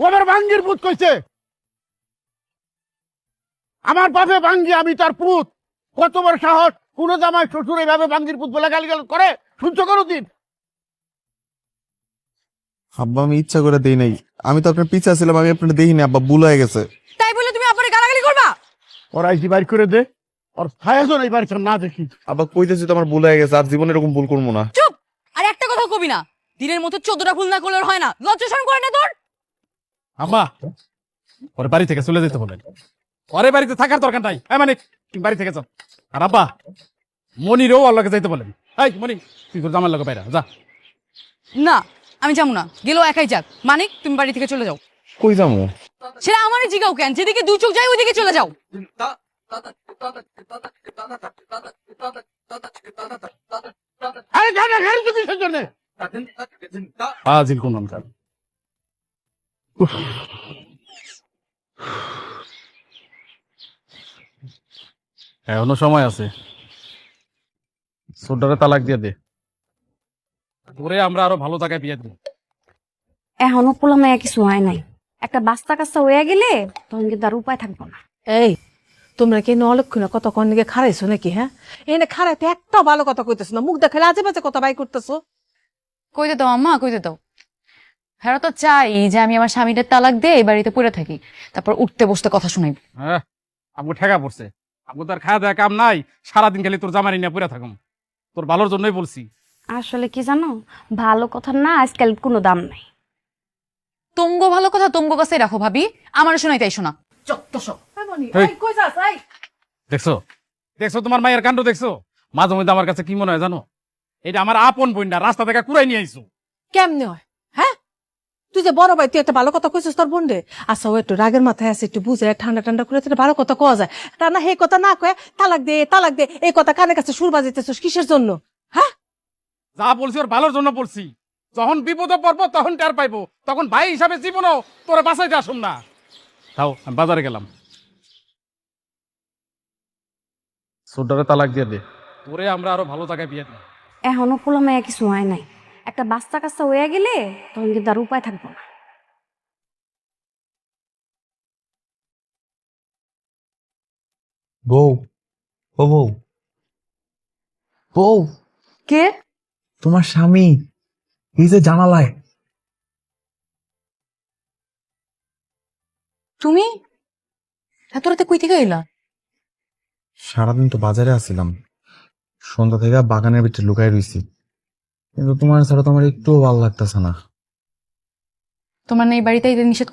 ও আমার ভাঙ্গির পুত কইছে, আমার বাপে ভাঙ্গি, আমি তার পুত। কত বড় সাহস! কোন জামাই শ্বশুর এইভাবে ভাঙ্গির পুত বলে গালিগাল করে? শুনছো কোনদিন? আব্বা আমি ইচ্ছা করে দেই নাই, আমি তো আপনার পিছা ছিলাম, আমি আপনার দেখিনি আব্বা, ভুল হয়ে গেছে। তাই বলে তুমি আপারে গালাগালি করবা? ওরা আইসি বাইর করে দে, ওর ছায়াজন এই বাড়িতে না দেখি। আব্বা কইতেছি তো আমার ভুল হয়ে গেছে, আর জীবনে এরকম ভুল করবো না। চুপ! আর একটা কথা কবি না। দিনের মতো 14টা ভুল না করলে হয় না। লজ্জা শরম করে না তোর? আম্মা, ওর বাড়ি থেকে চলে যেতে বলেন। ওরে বাড়িতে থাকার দরকার নাই। মানে তুমি বাড়ি থেকে যাও। আর আব্বা, মনিরও ওর লগে যাইতে বলেন। এই মনি, তুই তোর জামার লগে বাইরা যা। না, আমি যাবো না। গেলেও একাই যাক। মানিক, তুমি বাড়ি থেকে চলে যাও। কই যাবো? সেটা আমারই জিগাও কেন? যেদিকে দুই চোখ যায় ওইদিকে চলে যাও। আরে জানা ঘরে তুমি সেজন্য ফাজিল কোন নামকার। এখনো সময় আছে, সোডারে তালাক দিয়ে দে। ওরে আমরা আরো ভালো জায়গায় বিয়ে দিব। এখনো পোলা মায়া কিছু হয় নাই। একটা বাস্তা কাস্তা হয়ে গেলে তখন কিন্তু আর উপায় থাকবো না। এই তোমরা কি অলক্ষণে কতক্ষণ দিকে খারাইছো নাকি? হ্যাঁ, এনে খারাইতে একটা ভালো কথা কইতেছো না, মুখ দেখালে আজে বাজে কথা বাই করতেছো। কইতে দাও আম্মা, কইতে দাও। হ্যাঁ তো চাই যে আমি আমার স্বামীদের তালাক দিয়ে এই বাড়িতে পড়ে থাকি, তারপর উঠতে বসতে কথা শুনাই। হ্যাঁ, আমগো ঠেকা পড়ছে। আমগো তো আর খাওয়া দেওয়া কাম নাই, সারাদিন খালি তোর জামারি নিয়ে পড়ে থাকুম। তোর ভালোর জন্যই বলছি। আসলে কি জানো, ভালো কথা না আজকাল কোনো দাম নাই। তোমগো ভালো কথা তোমগো কাছেই রাখো ভাবি, আমার শোনাই তাই শোনা। এই। দেখছো দেখছো তোমার মায়ের কাণ্ড দেখছো? মাঝে মধ্যে আমার কাছে কি মনে হয় জানো, এটা আমার আপন বোনটা রাস্তা থেকে কুড়াই নিয়ে আইছো। কেমনে হয়? হ্যাঁ, তুই যে বড় ভাই, তুই একটা ভালো কথা কইছিস তোর বোনরে। আচ্ছা, ও একটু রাগের মাথায় আছে, একটু বুঝে ঠান্ডা ঠান্ডা করে একটা ভালো কথা কওয়া যায়। তা না, সেই কথা না কয়ে তালাক দে তালাক দে এই কথা কানের কাছে সুর বাজাইতেছিস কিসের জন্য? হ্যাঁ, যা বলছি ওর ভালোর জন্য বলছি। যখন বিপদে পড়বো তখন টের পাইবো, তখন ভাই হিসাবে জীবনও তোরে বাঁচাইতে আসুন না। তাও আমি বাজারে গেলাম, সোডারে তালাক দিয়ে দে। তোরে আমরা আরো ভালো জায়গায় বিয়ে দিব। এখনো পোলা মায়া কিছু হয় নাই। একটা বাস্তা কাস্তা হয়ে গেলে তখন কিন্তু আর উপায় থাকবো না। বউ, ও বউ, বউ, কে? তোমার স্বামী এই যে জানালায়। তুমি এত রাতে কই থেকে এলা? সারাদিন তো বাজারে আছিলাম, সন্ধ্যা থেকে বাগানের ভিতরে লুকাই রইছি, কিন্তু তোমার ছাড়া তো আমার একটুও ভালো লাগতেছে না। তোমার না এই বাড়িতে নিষেধ